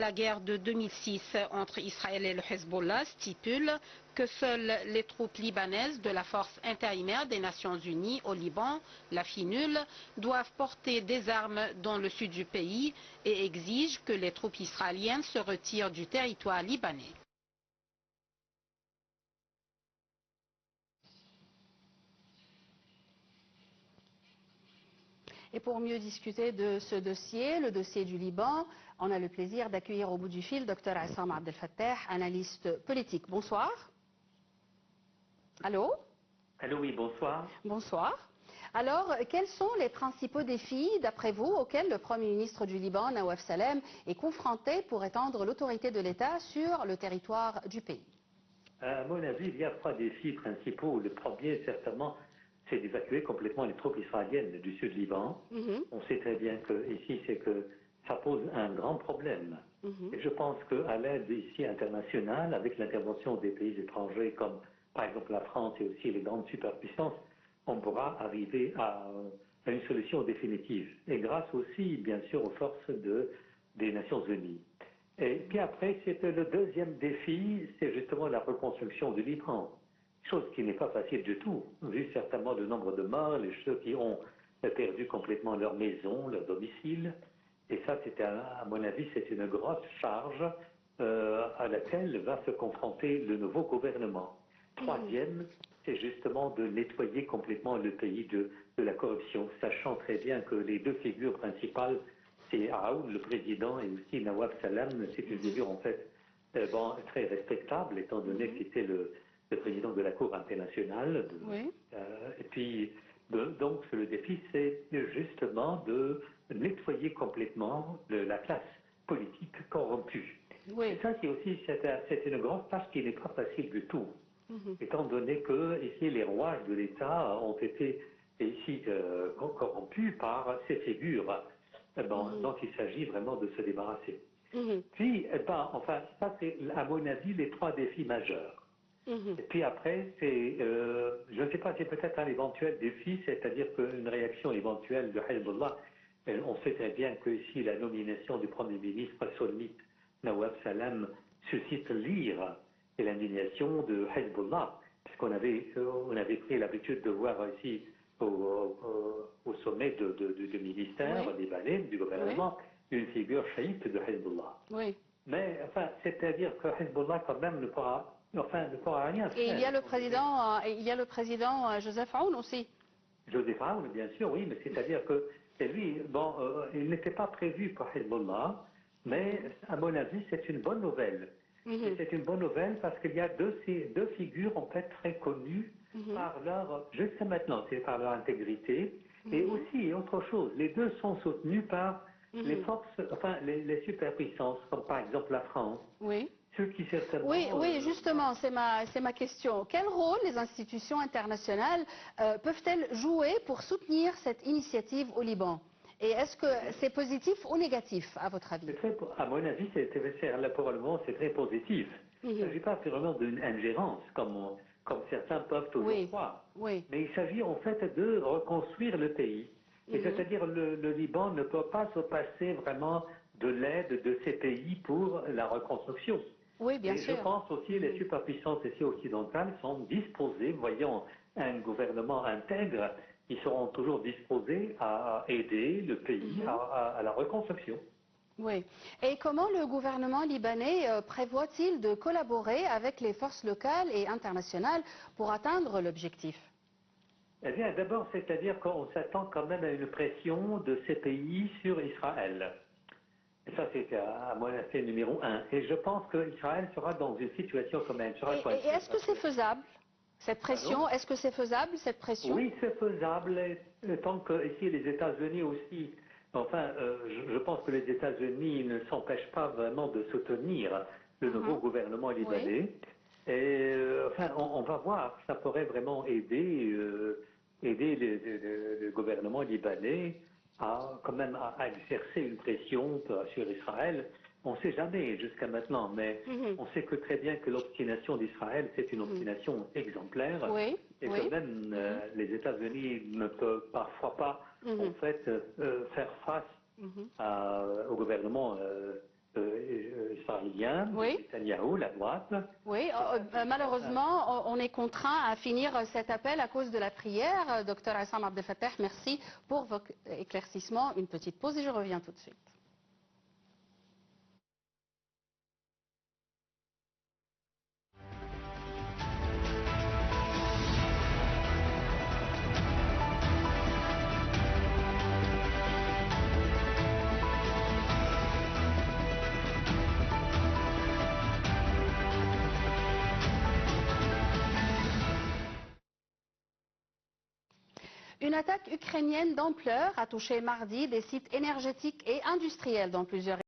La guerre de 2006 entre Israël et le Hezbollah stipule que seules les troupes libanaises de la force intérimaire des Nations Unies au Liban, la FINUL, doivent porter des armes dans le sud du pays et exigent que les troupes israéliennes se retirent du territoire libanais. Et pour mieux discuter de ce dossier, le dossier du Liban, on a le plaisir d'accueillir au bout du fil Dr Assam Abdel Fattah, analyste politique. Bonsoir. Allô? Allô, oui, bonsoir. Bonsoir. Alors, quels sont les principaux défis, d'après vous, auxquels le Premier ministre du Liban, Nawaf Salem, est confronté pour étendre l'autorité de l'État sur le territoire du pays? À mon avis, il y a trois défis principaux. Le premier, certainement, c'est d'évacuer complètement les troupes israéliennes du sud Liban. On sait très bien que ici, c'est que ça pose un grand problème. Et je pense qu'à l'aide ici internationale, avec l'intervention des pays étrangers comme par exemple la France et aussi les grandes superpuissances, on pourra arriver à une solution définitive. Et grâce aussi, bien sûr, aux forces des Nations Unies. Et puis après, c'est le deuxième défi, c'est justement la reconstruction du Liban. Chose qui n'est pas facile du tout, vu certainement le nombre de morts, les ceux qui ont perdu complètement leur maison, leur domicile. Et ça, à mon avis, c'est une grosse charge à laquelle va se confronter le nouveau gouvernement. Troisième, c'est justement de nettoyer complètement le pays de la corruption, sachant très bien que les deux figures principales, c'est Aoun, le président, et aussi Nawaf Salam, c'est une figure en fait très respectable, étant donné qu'il était le président de la Cour internationale. Et puis, donc, le défi, c'est justement de nettoyer complètement la classe politique corrompue. Et ça, c'est une grosse tâche qui n'est pas facile du tout. Étant donné que ici les rouages de l'État ont été ici corrompus par ces figures, donc il s'agit vraiment de se débarrasser. Puis, enfin, ça c'est à mon avis les trois défis majeurs. Et puis après, je ne sais pas, c'est peut-être un éventuel défi, c'est-à-dire qu'une réaction éventuelle de Hezbollah. On sait très bien que ici la nomination du Premier ministre sunnite Nawaf Salam suscite l'ire et l'indignation de Hezbollah, puisqu'on avait pris l'habitude de voir ici au sommet du ministère libanais, du gouvernement, une figure chiite de Hezbollah. Mais enfin, c'est-à-dire que Hezbollah quand même ne pourra rien faire. Et il y a le président, Joseph Aoun aussi. Joseph Aoun, bien sûr, oui, mais c'est-à-dire que lui, il n'était pas prévu pour Hezbollah, mais à mon avis, c'est une bonne nouvelle. C'est une bonne nouvelle parce qu'il y a deux figures en fait très connues par jusqu'à maintenant, c'est par leur intégrité, et aussi autre chose, les deux sont soutenus par les forces, enfin les superpuissances, comme par exemple la France. Ceux qui certainement, oui, justement, c'est ma question. Quel rôle les institutions internationales peuvent-elles jouer pour soutenir cette initiative au Liban? Et est-ce que c'est positif ou négatif, à votre avis? À mon avis, pour le moment, c'est très positif. Il ne s'agit pas vraiment d'une ingérence, comme certains peuvent toujours croire. Mais il s'agit en fait de reconstruire le pays. Et c'est-à-dire le Liban ne peut pas se passer vraiment de l'aide de ces pays pour la reconstruction. Oui, bien sûr. Je pense aussi que les superpuissances ici occidentales sont disposées, voyant un gouvernement intègre, ils seront toujours disposés à aider le pays à la reconstruction. Oui. Et comment le gouvernement libanais prévoit-il de collaborer avec les forces locales et internationales pour atteindre l'objectif? Eh bien, d'abord, c'est-à-dire qu'on s'attend quand même à une pression de ces pays sur Israël. Et ça, c'est à mon avis numéro un. Et je pense qu'Israël sera dans une situation quand même. Et est-ce que c'est faisable, cette pression? Est-ce que c'est faisable, cette pression? Oui, c'est faisable, tant que ici les États-Unis aussi. Enfin, je pense que les États-Unis ne s'empêchent pas vraiment de soutenir le nouveau gouvernement libanais. Et enfin, on va voir, ça pourrait vraiment aider le gouvernement libanais quand même à exercer une pression sur Israël. On ne sait jamais jusqu'à maintenant, mais on sait que très bien que l'obstination d'Israël, c'est une obstination exemplaire, et que même les États-Unis ne peuvent parfois pas en fait faire face au gouvernement israélien, Oui. Netanyahou, la droite. Oui, malheureusement, on est contraint à finir cet appel à cause de la prière. Docteur Assam Abdel Fattah, merci pour vos éclaircissements. Une petite pause et je reviens tout de suite. Une attaque ukrainienne d'ampleur a touché mardi des sites énergétiques et industriels dans plusieurs